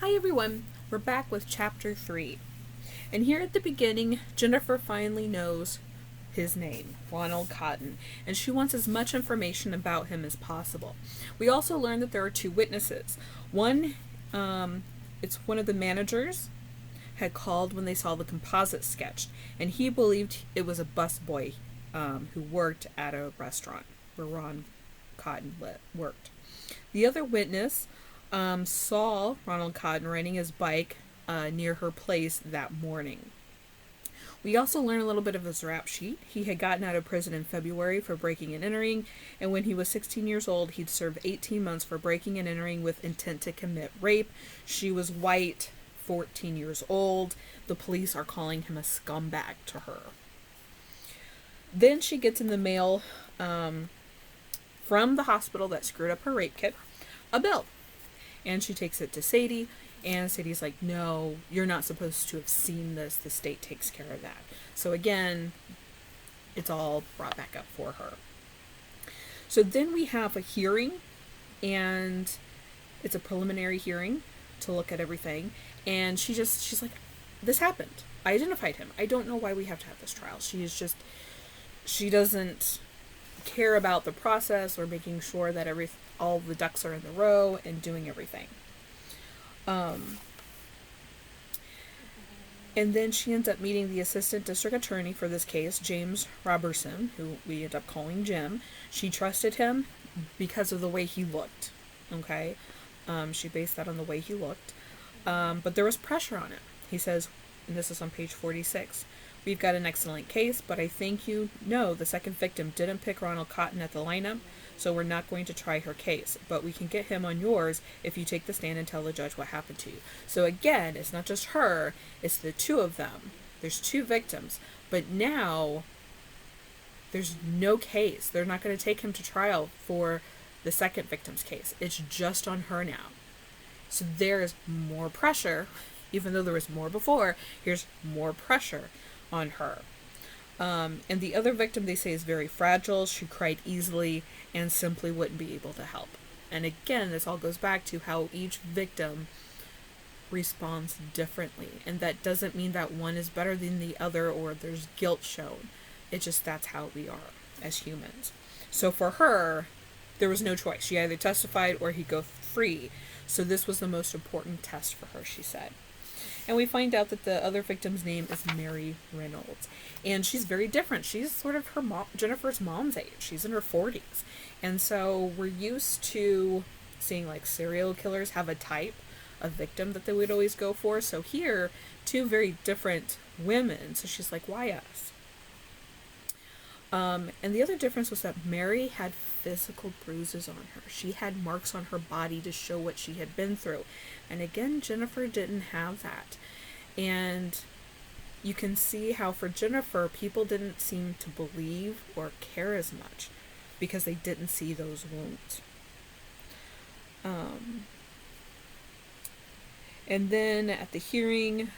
Hi everyone, we're back with chapter 3. And here at the beginning, Jennifer finally knows his name, Ronald Cotton, and she wants as much information about him as possible. We also learn that there are two witnesses. One, it's one of the managers had called when they saw the composite sketched, and he believed it was a busboy who worked at a restaurant where Ron Cotton worked. The other witness saw Ronald Cotton riding his bike near her place that morning. We also learn a little bit of his rap sheet. He had gotten out of prison in February for breaking and entering, and when he was 16 years old, he'd served 18 months for breaking and entering with intent to commit rape. She was white, 14 years old. The police are calling him a scumbag to her. Then she gets in the mail from the hospital that screwed up her rape kit a bill. And she takes it to Sadie, and Sadie's like, no, you're not supposed to have seen this. The state takes care of that. So again, it's all brought back up for her. So then we have a hearing, and it's a preliminary hearing to look at everything. And she's like, this happened. I identified him. I don't know why we have to have this trial. She doesn't care about the process or making sure that all the ducks are in the row and doing everything. And then she ends up meeting the assistant district attorney for this case, James Robertson, who we end up calling Jim. She trusted him because of the way he looked. Okay? She based that on the way he looked. But there was pressure on it. He says, and this is on page 46, we've got an excellent case, but I think you know the second victim didn't pick Ronald Cotton at the lineup, so we're not going to try her case. But we can get him on yours if you take the stand and tell the judge what happened to you. So again, it's not just her, it's the two of them. There's two victims. But now, there's no case. They're not going to take him to trial for the second victim's case. It's just on her now. So there's more pressure. Even though there was more before, here's more pressure on her. And the other victim, they say, is very fragile. She cried easily and simply wouldn't be able to help. And again, this all goes back to how each victim responds differently. And that doesn't mean that one is better than the other or there's guilt shown. It's just that's how we are as humans. So for her, there was no choice. She either testified or he'd go free. So this was the most important test for her, she said. And we find out that the other victim's name is Mary Reynolds. And she's very different. She's sort of her mom, Jennifer's mom's age. She's in her 40s. And so we're used to seeing like serial killers have a type of victim that they would always go for. So here, two very different women. So she's like, why us? And the other difference was that Mary had physical bruises on her. She had marks on her body to show what she had been through. And again, Jennifer didn't have that. And you can see how for Jennifer, people didn't seem to believe or care as much because they didn't see those wounds. And then at the hearing,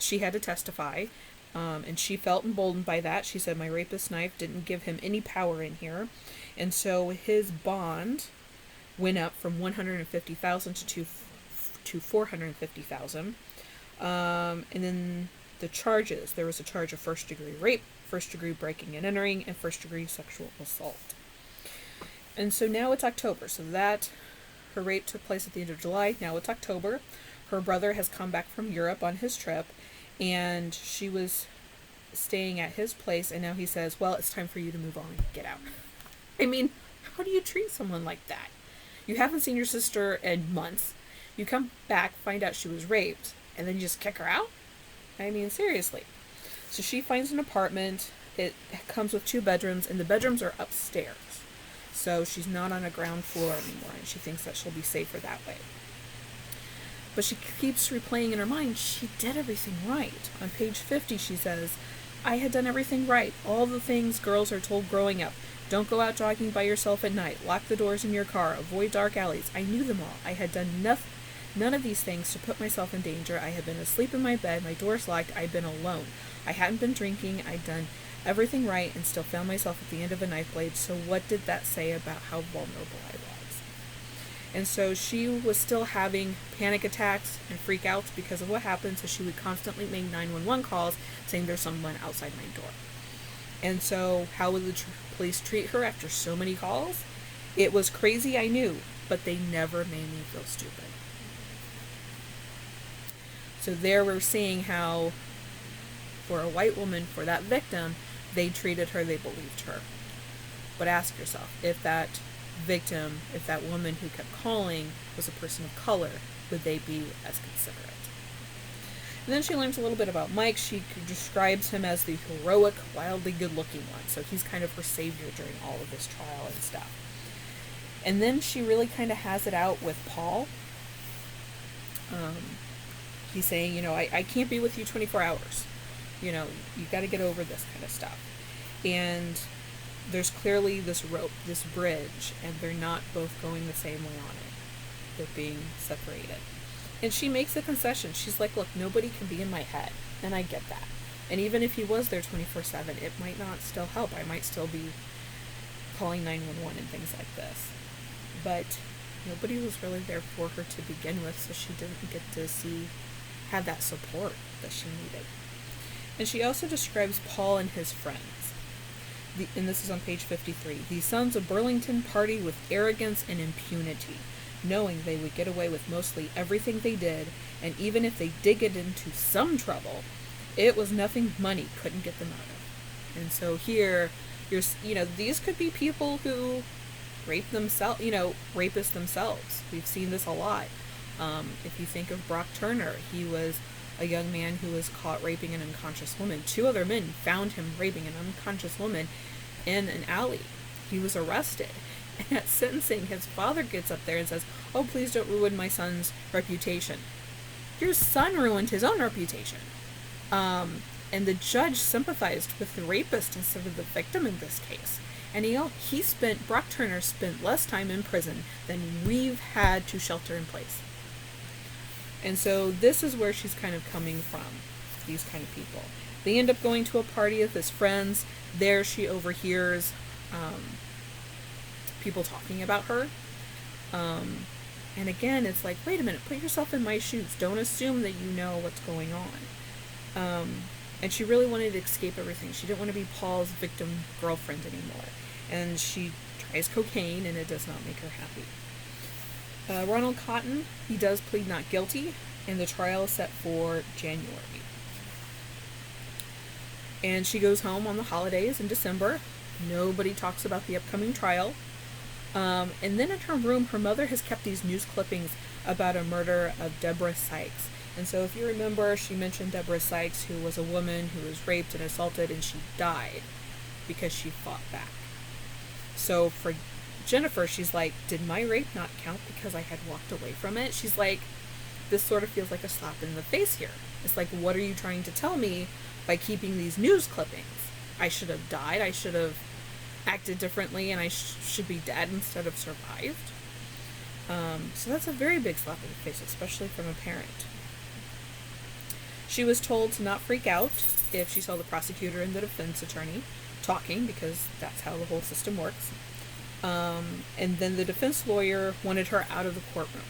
she had to testify. And she felt emboldened by that. She said, my rapist knife didn't give him any power in here. And so his bond went up from $150,000 to $450,000. And then the charges, there was a charge of first-degree rape, first-degree breaking and entering, and first-degree sexual assault. And so now it's October. So that her rape took place at the end of July. Now it's October. Her brother has come back from Europe on his trip. And she was staying at his place, and now he says, well, it's time for you to move on and get out. I mean, how do you treat someone like that? You haven't seen your sister in months. You come back, find out she was raped, and then you just kick her out? I mean, seriously. So she finds an apartment. It comes with 2 bedrooms, and the bedrooms are upstairs. So she's not on a ground floor anymore, and she thinks that she'll be safer that way. But she keeps replaying in her mind, she did everything right. On page 50, she says, I had done everything right. All the things girls are told growing up. Don't go out jogging by yourself at night. Lock the doors in your car. Avoid dark alleys. I knew them all. I had done none of these things to put myself in danger. I had been asleep in my bed. My doors locked. I'd been alone. I hadn't been drinking. I'd done everything right and still found myself at the end of a knife blade. So what did that say about how vulnerable I was? And so she was still having panic attacks and freakouts because of what happened. So she would constantly make 911 calls saying there's someone outside my door. And so how would the police treat her after so many calls? It was crazy, I knew, but they never made me feel stupid. So there we're seeing how, for a white woman, for that victim, they treated her, they believed her. But ask yourself, if that victim, if that woman who kept calling was a person of color, would they be as considerate? And then she learns a little bit about Mike. She describes him as the heroic, wildly good-looking one. So he's kind of her savior during all of this trial and stuff. And then she really kind of has it out with Paul. He's saying, I can't be with you 24 hours. You got to get over this kind of stuff. And there's clearly this rope, this bridge, and they're not both going the same way on it. They're being separated. And she makes a concession. She's like, look, nobody can be in my head. And I get that. And even if he was there 24/7, it might not still help. I might still be calling 911 and things like this. But nobody was really there for her to begin with, so she didn't get to have that support that she needed. And she also describes Paul and his friends. And this is on page 53. The sons of Burlington party with arrogance and impunity, knowing they would get away with mostly everything they did, and even if they did get into some trouble, it was nothing money couldn't get them out of. And so here, these could be people who rape themselves, rapists themselves. We've seen this a lot. If you think of Brock Turner, he was a young man who was caught raping an unconscious woman. 2 other men found him raping an unconscious woman in an alley. He was arrested. And at sentencing, his father gets up there and says, oh, please don't ruin my son's reputation. Your son ruined his own reputation. And the judge sympathized with the rapist instead of the victim in this case. And Brock Turner spent less time in prison than we've had to shelter in place. And so this is where she's kind of coming from, these kind of people. They end up going to a party with his friends. There she overhears people talking about her. And again, it's like, wait a minute, put yourself in my shoes. Don't assume that you know what's going on. And she really wanted to escape everything. She didn't want to be Paul's victim girlfriend anymore. And she tries cocaine, and it does not make her happy. Ronald Cotton, he does plead not guilty, and the trial is set for January. And she goes home on the holidays in December. Nobody talks about the upcoming trial. And then in her room, her mother has kept these news clippings about a murder of Deborah Sykes. And so if you remember, she mentioned Deborah Sykes, who was a woman who was raped and assaulted, and she died because she fought back. So for Jennifer, she's like, did my rape not count because I had walked away from it? She's like, this sort of feels like a slap in the face here. It's like, what are you trying to tell me by keeping these news clippings? I should have died. I should have acted differently, and I should be dead instead of survived. So that's a very big slap in the face, especially from a parent. She was told to not freak out if she saw the prosecutor and the defense attorney talking, because that's how the whole system works. And then the defense lawyer wanted her out of the courtroom.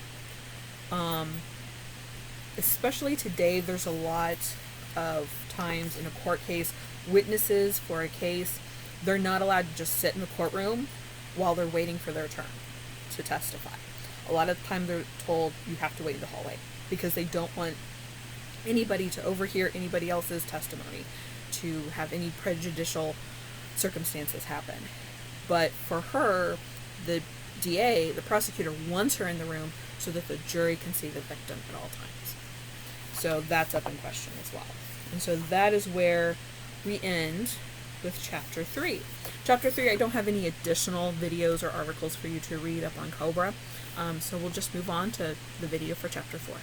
Especially today, there's a lot of times in a court case, witnesses for a case, they're not allowed to just sit in the courtroom while they're waiting for their turn to testify. A lot of the time they're told you have to wait in the hallway because they don't want anybody to overhear anybody else's testimony, to have any prejudicial circumstances happen. But for her, the DA, the prosecutor, wants her in the room so that the jury can see the victim at all times. So that's up in question as well. And so that is where we end with Chapter 3. Chapter 3, I don't have any additional videos or articles for you to read up on Cobra, so we'll just move on to the video for Chapter 4.